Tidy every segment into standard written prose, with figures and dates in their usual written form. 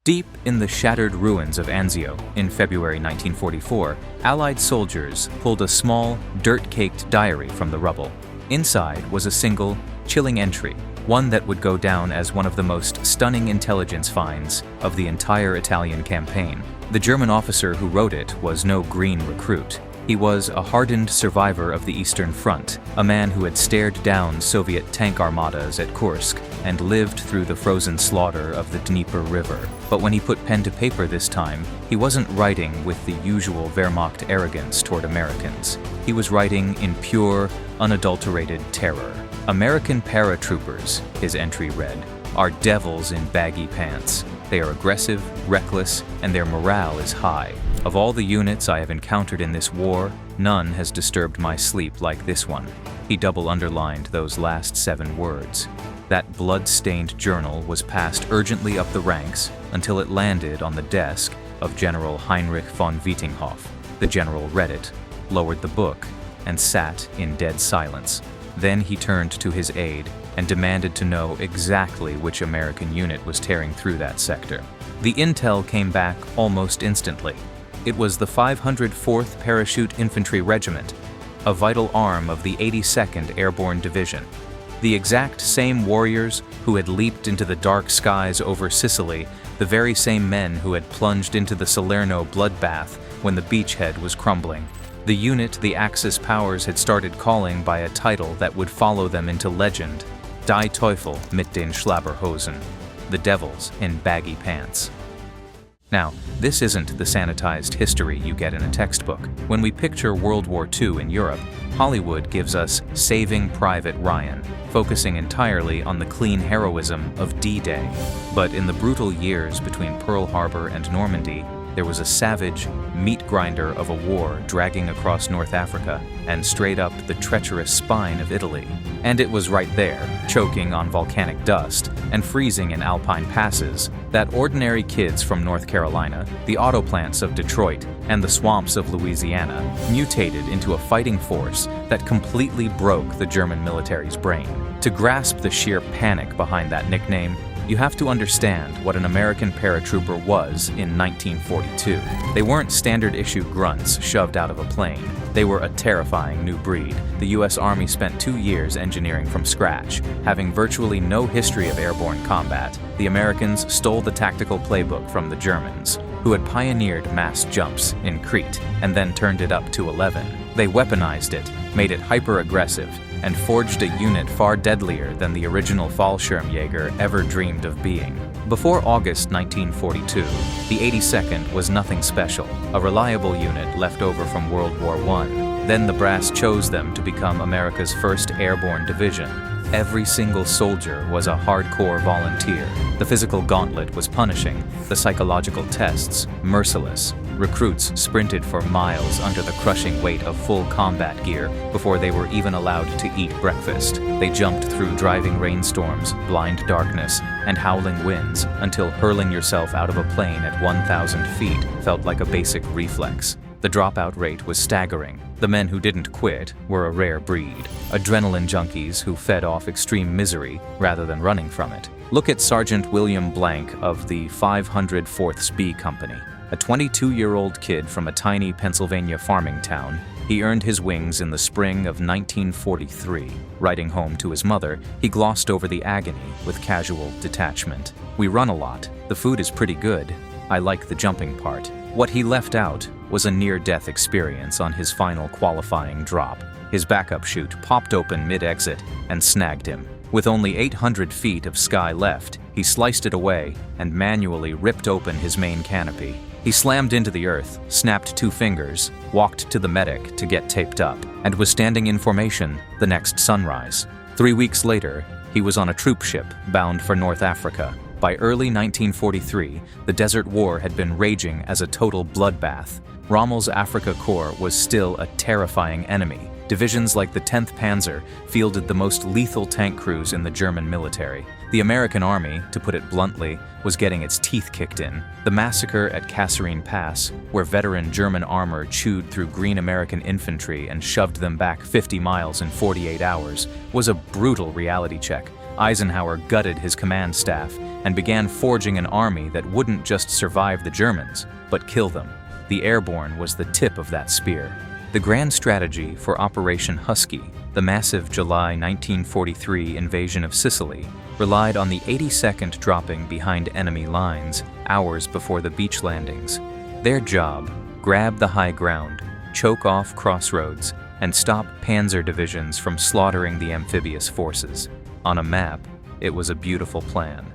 Deep in the shattered ruins of Anzio in February 1944, Allied soldiers pulled a small, dirt-caked diary from the rubble. Inside was a single, chilling entry, one that would go down as one of the most stunning intelligence finds of the entire Italian campaign. The German officer who wrote it was no green recruit. He was a hardened survivor of the Eastern Front, a man who had stared down Soviet tank armadas at Kursk and lived through the frozen slaughter of the Dnieper River. But when he put pen to paper this time, he wasn't writing with the usual Wehrmacht arrogance toward Americans. He was writing in pure, unadulterated terror. "American paratroopers," his entry read, "are devils in baggy pants. They are aggressive, reckless, and their morale is high. Of all the units I have encountered in this war, none has disturbed my sleep like this one." He double underlined those last 7 words. That blood-stained journal was passed urgently up the ranks until it landed on the desk of General Heinrich von Vietinghoff. The general read it, lowered the book, and sat in dead silence. Then he turned to his aide and demanded to know exactly which American unit was tearing through that sector. The intel came back almost instantly. It was the 504th Parachute Infantry Regiment, a vital arm of the 82nd Airborne Division. The exact same warriors who had leaped into the dark skies over Sicily, the very same men who had plunged into the Salerno bloodbath when the beachhead was crumbling. The unit the Axis powers had started calling by a title that would follow them into legend: Die Teufel mit den Schlabberhosen, the devils in baggy pants. Now, this isn't the sanitized history you get in a textbook. When we picture World War II in Europe, Hollywood gives us Saving Private Ryan, focusing entirely on the clean heroism of D-Day. But in the brutal years between Pearl Harbor and Normandy, there was a savage meat grinder of a war dragging across North Africa and straight up the treacherous spine of Italy. And it was right there, choking on volcanic dust and freezing in alpine passes, that ordinary kids from North Carolina, the auto plants of Detroit, and the swamps of Louisiana mutated into a fighting force that completely broke the German military's brain. To grasp the sheer panic behind that nickname, you have to understand what an American paratrooper was in 1942. They weren't standard-issue grunts shoved out of a plane. They were a terrifying new breed. The U.S. Army spent 2 years engineering from scratch. Having virtually no history of airborne combat, the Americans stole the tactical playbook from the Germans, who had pioneered mass jumps in Crete and then turned it up to 11. They weaponized it, made it hyper-aggressive, and forged a unit far deadlier than the original Fallschirmjäger ever dreamed of being. Before August 1942, the 82nd was nothing special, a reliable unit left over from World War I. Then the brass chose them to become America's first Airborne Division. Every single soldier was a hardcore volunteer. The physical gauntlet was punishing, the psychological tests merciless. Recruits sprinted for miles under the crushing weight of full combat gear before they were even allowed to eat breakfast. They jumped through driving rainstorms, blind darkness, and howling winds until hurling yourself out of a plane at 1,000 feet felt like a basic reflex. The dropout rate was staggering. The men who didn't quit were a rare breed, adrenaline junkies who fed off extreme misery rather than running from it. Look at Sergeant William Blank of the 504th Spee Company. A 22-year-old kid from a tiny Pennsylvania farming town, he earned his wings in the spring of 1943. Writing home to his mother, he glossed over the agony with casual detachment. "We run a lot. The food is pretty good. I like the jumping part." What he left out was a near-death experience on his final qualifying drop. His backup chute popped open mid-exit and snagged him. With only 800 feet of sky left, he sliced it away and manually ripped open his main canopy. He slammed into the earth, snapped 2 fingers, walked to the medic to get taped up, and was standing in formation the next sunrise. 3 weeks later, he was on a troop ship bound for North Africa. By early 1943, the Desert War had been raging as a total bloodbath. Rommel's Afrika Korps was still a terrifying enemy. Divisions like the 10th Panzer fielded the most lethal tank crews in the German military. The American Army, to put it bluntly, was getting its teeth kicked in. The massacre at Kasserine Pass, where veteran German armor chewed through green American infantry and shoved them back 50 miles in 48 hours, was a brutal reality check. Eisenhower gutted his command staff and began forging an army that wouldn't just survive the Germans, but kill them. The Airborne was the tip of that spear. The grand strategy for Operation Husky, the massive July 1943 invasion of Sicily, relied on the 82nd dropping behind enemy lines hours before the beach landings. Their job: grab the high ground, choke off crossroads, and stop panzer divisions from slaughtering the amphibious forces. On a map, it was a beautiful plan.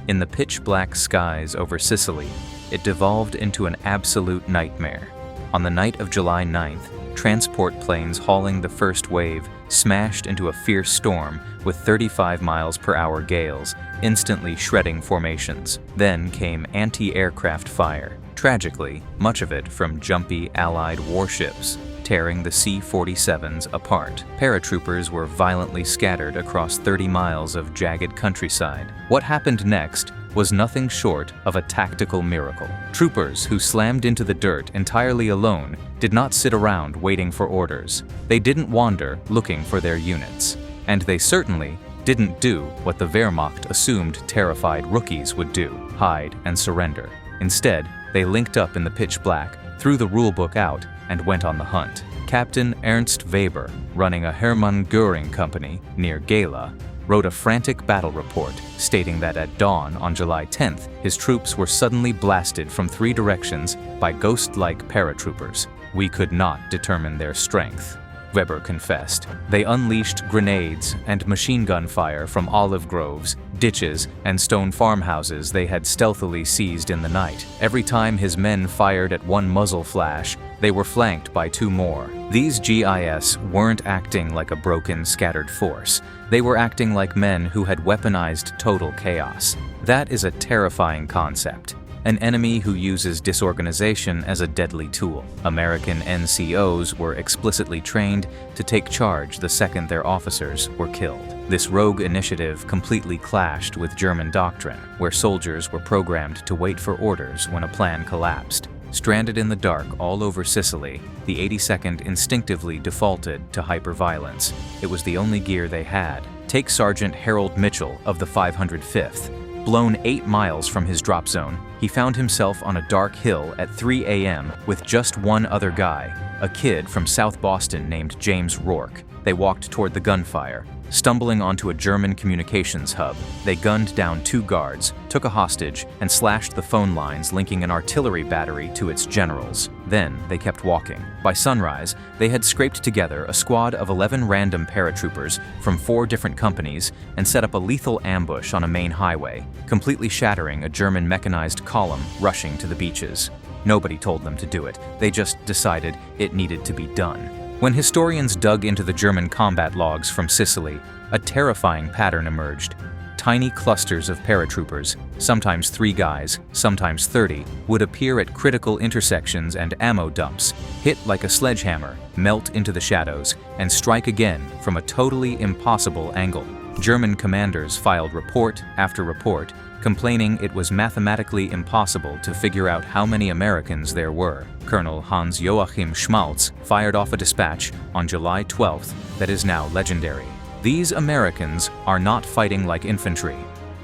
In the pitch-black skies over Sicily, it devolved into an absolute nightmare. On the night of July 9th, transport planes hauling the first wave smashed into a fierce storm with 35 miles per hour gales, instantly shredding formations. Then came anti-aircraft fire, tragically, much of it from jumpy Allied warships, tearing the C-47s apart. Paratroopers were violently scattered across 30 miles of jagged countryside. What happened next was nothing short of a tactical miracle. Troopers who slammed into the dirt entirely alone did not sit around waiting for orders. They didn't wander looking for their units. And they certainly didn't do what the Wehrmacht assumed terrified rookies would do: hide and surrender. Instead, they linked up in the pitch black, threw the rulebook out, and went on the hunt. Captain Ernst Weber, running a Hermann Göring company near Gela, wrote a frantic battle report stating that at dawn on July 10th, his troops were suddenly blasted from 3 directions by ghost-like paratroopers. We could not determine their strength, Weber confessed. They unleashed grenades and machine gun fire from olive groves, ditches, and stone farmhouses they had stealthily seized in the night. Every time his men fired at one muzzle flash, they were flanked by 2 more. These GIS weren't acting like a broken, scattered force. They were acting like men who had weaponized total chaos. That is a terrifying concept. An enemy who uses disorganization as a deadly tool. American NCOs were explicitly trained to take charge the second their officers were killed. This rogue initiative completely clashed with German doctrine, where soldiers were programmed to wait for orders when a plan collapsed. Stranded in the dark all over Sicily, the 82nd instinctively defaulted to hyperviolence. It was the only gear they had. Take Sergeant Harold Mitchell of the 505th. Blown 8 miles from his drop zone, he found himself on a dark hill at 3 a.m. with just one other guy, a kid from South Boston named James Rourke. They walked toward the gunfire. Stumbling onto a German communications hub, they gunned down 2 guards, took a hostage, and slashed the phone lines linking an artillery battery to its generals. Then they kept walking. By sunrise, they had scraped together a squad of 11 random paratroopers from 4 different companies and set up a lethal ambush on a main highway, completely shattering a German mechanized column rushing to the beaches. Nobody told them to do it. They just decided it needed to be done. When historians dug into the German combat logs from Sicily, a terrifying pattern emerged. Tiny clusters of paratroopers, sometimes 3 guys, sometimes 30, would appear at critical intersections and ammo dumps, hit like a sledgehammer, melt into the shadows, and strike again from a totally impossible angle. German commanders filed report after report, complaining it was mathematically impossible to figure out how many Americans there were. Colonel Hans Joachim Schmalz fired off a dispatch on July 12th that is now legendary. These Americans are not fighting like infantry.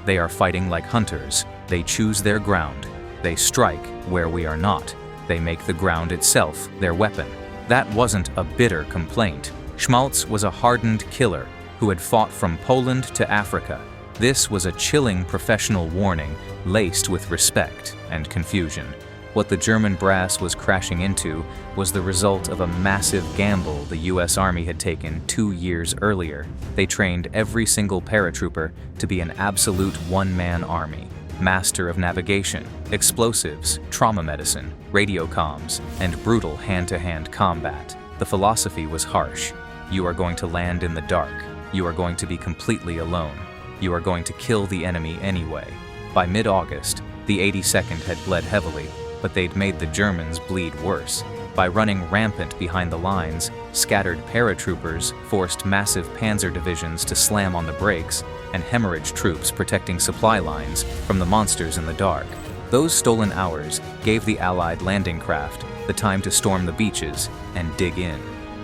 They are fighting like hunters. They choose their ground. They strike where we are not. They make the ground itself their weapon. That wasn't a bitter complaint. Schmalz was a hardened killer who had fought from Poland to Africa. This was a chilling professional warning laced with respect and confusion. What the German brass was crashing into was the result of a massive gamble the U.S. Army had taken 2 years earlier. They trained every single paratrooper to be an absolute one-man army, master of navigation, explosives, trauma medicine, radio comms, and brutal hand-to-hand combat. The philosophy was harsh. You are going to land in the dark. You are going to be completely alone. You are going to kill the enemy anyway. By mid-August, the 82nd had bled heavily, but they'd made the Germans bleed worse. By running rampant behind the lines, scattered paratroopers forced massive panzer divisions to slam on the brakes and hemorrhage troops protecting supply lines from the monsters in the dark. Those stolen hours gave the Allied landing craft the time to storm the beaches and dig in.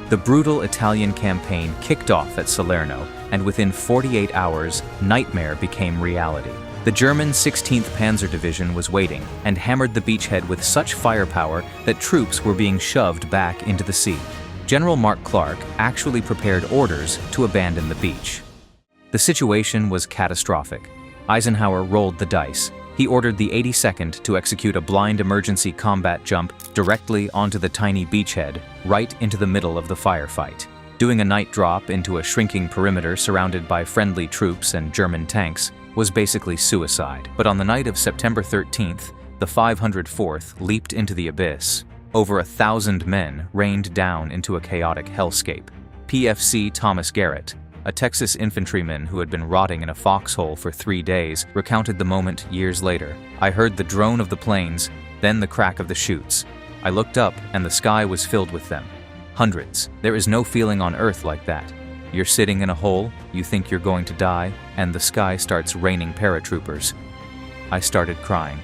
The brutal Italian campaign kicked off at Salerno, and within 48 hours, nightmare became reality. The German 16th Panzer Division was waiting and hammered the beachhead with such firepower that troops were being shoved back into the sea. General Mark Clark actually prepared orders to abandon the beach. The situation was catastrophic. Eisenhower rolled the dice. He ordered the 82nd to execute a blind emergency combat jump directly onto the tiny beachhead, right into the middle of the firefight. Doing a night drop into a shrinking perimeter surrounded by friendly troops and German tanks was basically suicide. But on the night of September 13th, the 504th leaped into the abyss. Over 1,000 men rained down into a chaotic hellscape. PFC Thomas Garrett, a Texas infantryman who had been rotting in a foxhole for 3 days, recounted the moment years later. "I heard the drone of the planes, then the crack of the chutes. I looked up and the sky was filled with them. Hundreds. There is no feeling on earth like that. You're sitting in a hole, you think you're going to die, and the sky starts raining paratroopers." I started crying.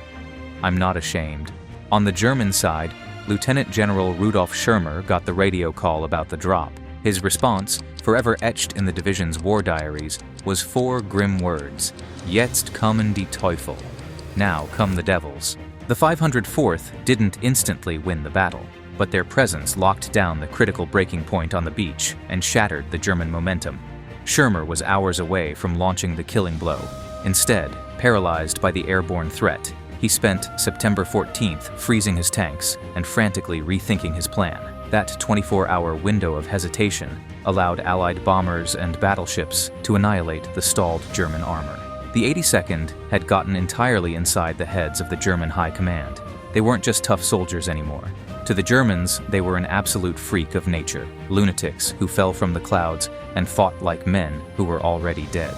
I'm not ashamed. On the German side, Lieutenant General Rudolf Schirmer got the radio call about the drop. His response, forever etched in the division's war diaries, was 4 grim words: "Jetzt kommen die Teufel." Now come the devils. The 504th didn't instantly win the battle, but their presence locked down the critical breaking point on the beach and shattered the German momentum. Schirmer was hours away from launching the killing blow. Instead, paralyzed by the airborne threat, he spent September 14th freezing his tanks and frantically rethinking his plan. That 24-hour window of hesitation allowed Allied bombers and battleships to annihilate the stalled German armor. The 82nd had gotten entirely inside the heads of the German high command. They weren't just tough soldiers anymore. To the Germans, they were an absolute freak of nature, lunatics who fell from the clouds and fought like men who were already dead.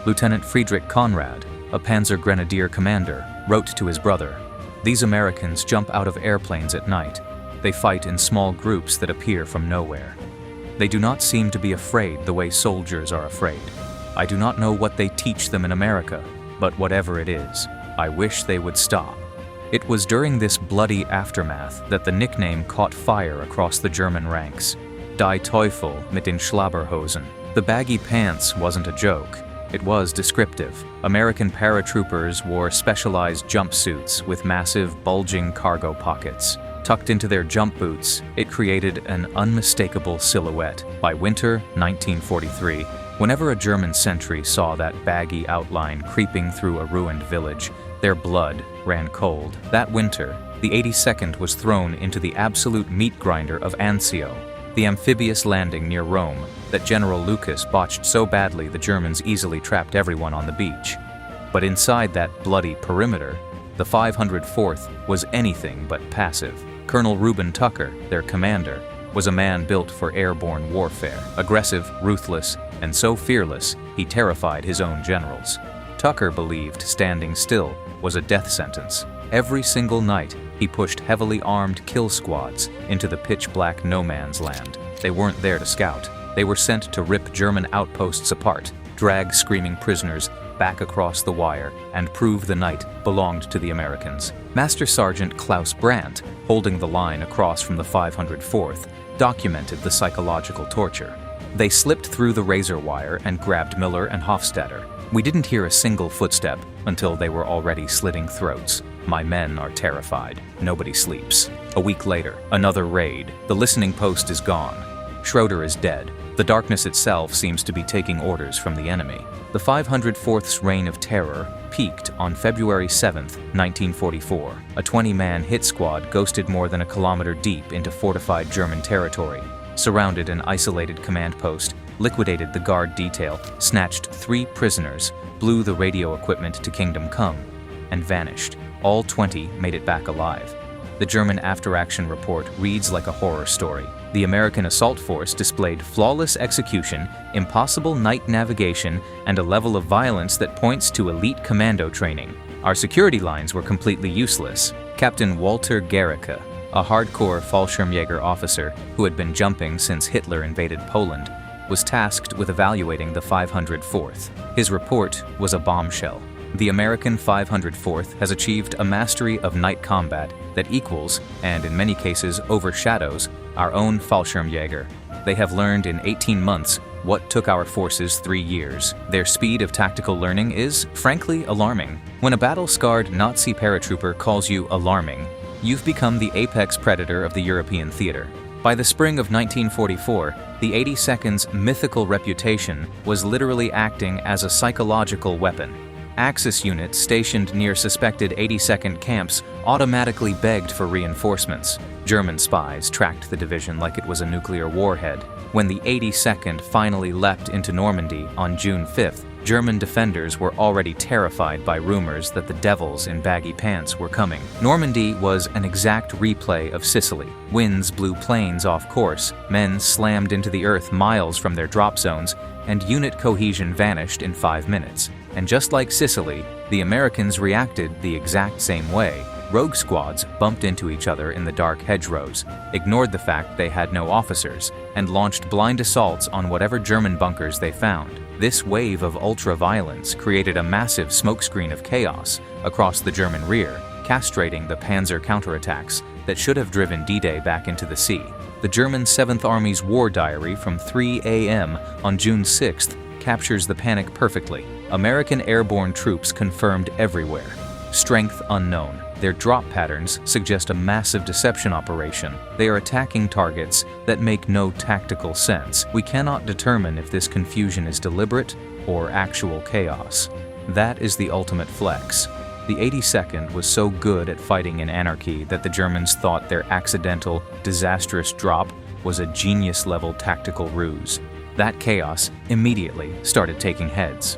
Lieutenant Friedrich Conrad, a Panzer Grenadier commander, wrote to his brother, "These Americans jump out of airplanes at night. They fight in small groups that appear from nowhere. They do not seem to be afraid the way soldiers are afraid. I do not know what they teach them in America, but whatever it is, I wish they would stop." It was during this bloody aftermath that the nickname caught fire across the German ranks. Die Teufel mit den Schlabberhosen. The baggy pants wasn't a joke. It was descriptive. American paratroopers wore specialized jumpsuits with massive, bulging cargo pockets. Tucked into their jump boots, it created an unmistakable silhouette. By winter 1943, whenever a German sentry saw that baggy outline creeping through a ruined village, their blood ran cold. That winter, the 82nd was thrown into the absolute meat grinder of Anzio, the amphibious landing near Rome that General Lucas botched so badly the Germans easily trapped everyone on the beach. But inside that bloody perimeter, the 504th was anything but passive. Colonel Reuben Tucker, their commander, was a man built for airborne warfare, aggressive, ruthless, and so fearless he terrified his own generals. Tucker believed standing still was a death sentence. Every single night, he pushed heavily armed kill squads into the pitch-black no-man's land. They weren't there to scout. They were sent to rip German outposts apart, drag screaming prisoners back across the wire, and prove the night belonged to the Americans. Master Sergeant Klaus Brandt, holding the line across from the 504th, documented the psychological torture. They slipped through the razor wire and grabbed Miller and Hofstadter. We didn't hear a single footstep until they were already slitting throats. My men are terrified. Nobody sleeps. A week later, another raid. The listening post is gone. Schroeder is dead. The darkness itself seems to be taking orders from the enemy. The 504th's reign of terror peaked on February 7, 1944. A 20-man hit squad ghosted more than a kilometer deep into fortified German territory, surrounded an isolated command post, liquidated the guard detail, snatched 3 prisoners, blew the radio equipment to Kingdom Come, and vanished. All 20 made it back alive. The German after-action report reads like a horror story. The American assault force displayed flawless execution, impossible night navigation, and a level of violence that points to elite commando training. Our security lines were completely useless. Captain Walter Gericke, a hardcore Fallschirmjäger officer who had been jumping since Hitler invaded Poland, was tasked with evaluating the 504th. His report was a bombshell. The American 504th has achieved a mastery of night combat that equals, and in many cases overshadows, our own Fallschirmjäger. They have learned in 18 months what took our forces 3 years. Their speed of tactical learning is, frankly, alarming. When a battle-scarred Nazi paratrooper calls you alarming, you've become the apex predator of the European theater. By the spring of 1944, the 82nd's mythical reputation was literally acting as a psychological weapon. Axis units stationed near suspected 82nd camps automatically begged for reinforcements. German spies tracked the division like it was a nuclear warhead. When the 82nd finally leapt into Normandy on June 5th, German defenders were already terrified by rumors that the devils in baggy pants were coming. Normandy was an exact replay of Sicily. Winds blew planes off course, men slammed into the earth miles from their drop zones, and unit cohesion vanished in 5 minutes. And just like Sicily, the Americans reacted the exact same way. Rogue squads bumped into each other in the dark hedgerows, ignored the fact they had no officers, and launched blind assaults on whatever German bunkers they found. This wave of ultra-violence created a massive smokescreen of chaos across the German rear, castrating the Panzer counterattacks that should have driven D-Day back into the sea. The German 7th Army's war diary from 3 a.m. on June 6th captures the panic perfectly. American airborne troops confirmed everywhere. Strength unknown. Their drop patterns suggest a massive deception operation. They are attacking targets that make no tactical sense. We cannot determine if this confusion is deliberate or actual chaos. That is the ultimate flex. The 82nd was so good at fighting in anarchy that the Germans thought their accidental, disastrous drop was a genius-level tactical ruse. That chaos immediately started taking heads.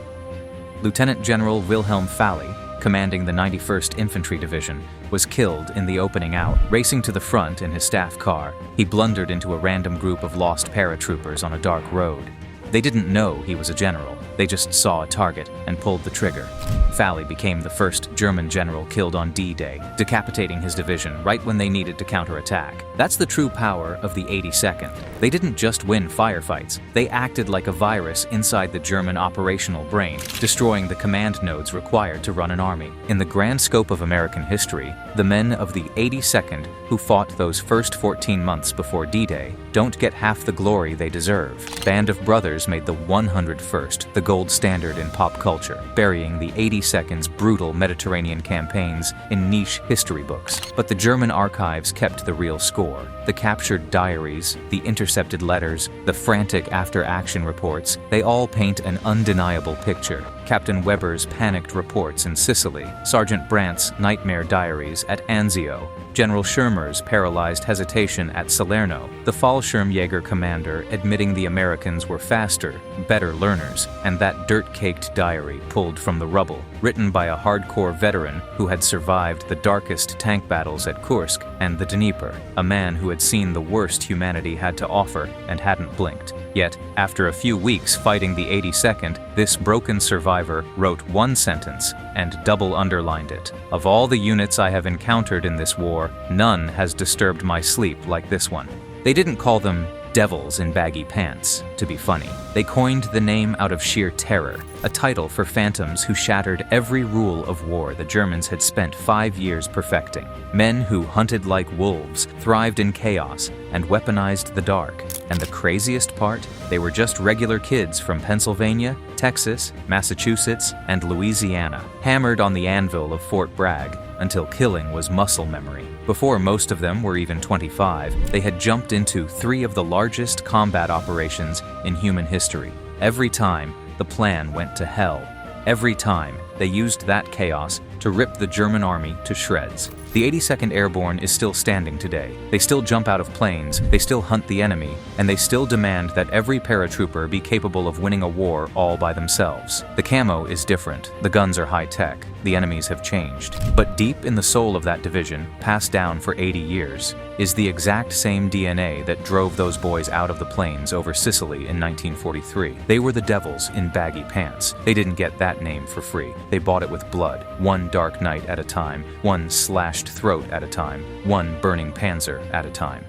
Lieutenant General Wilhelm Fally, commanding the 91st Infantry Division, was killed in the opening out. Racing to the front in his staff car, he blundered into a random group of lost paratroopers on a dark road. They didn't know he was a general. They just saw a target and pulled the trigger. Fally became the first German general killed on D-Day, decapitating his division right when they needed to counterattack. That's the true power of the 82nd. They didn't just win firefights, they acted like a virus inside the German operational brain, destroying the command nodes required to run an army. In the grand scope of American history, the men of the 82nd who fought those first 14 months before D-Day don't get half the glory they deserve. Band of Brothers made the 101st the gold standard in pop culture, burying the 82nd's brutal Mediterranean campaigns in niche history books. But the German archives kept the real score. The captured diaries, the intercepted letters, the frantic after-action reports, they all paint an undeniable picture. Captain Weber's panicked reports in Sicily, Sergeant Brandt's nightmare diaries at Anzio, General Schirmer's paralyzed hesitation at Salerno, the Fallschirmjäger commander admitting the Americans were faster, better learners, and that dirt-caked diary pulled from the rubble, written by a hardcore veteran who had survived the darkest tank battles at Kursk and the Dnieper, a man who had seen the worst humanity had to offer and hadn't blinked. Yet, after a few weeks fighting the 82nd, this broken survivor wrote one sentence and double underlined it. Of all the units I have encountered in this war, none has disturbed my sleep like this one. They didn't call them devils in baggy pants to be funny. They coined the name out of sheer terror, a title for phantoms who shattered every rule of war the Germans had spent 5 years perfecting. Men who hunted like wolves, thrived in chaos, and weaponized the dark. And the craziest part? They were just regular kids from Pennsylvania, Texas, Massachusetts, and Louisiana, hammered on the anvil of Fort Bragg until killing was muscle memory. Before most of them were even 25, they had jumped into 3 of the largest combat operations in human history. Every time, the plan went to hell. Every time, they used that chaos to rip the German army to shreds. The 82nd Airborne is still standing today. They still jump out of planes, they still hunt the enemy, and they still demand that every paratrooper be capable of winning a war all by themselves. The camo is different, the guns are high-tech, the enemies have changed. But deep in the soul of that division, passed down for 80 years, is the exact same DNA that drove those boys out of the plains over Sicily in 1943. They were the devils in baggy pants. They didn't get that name for free. They bought it with blood, one dark night at a time, one slashed throat at a time, one burning panzer at a time.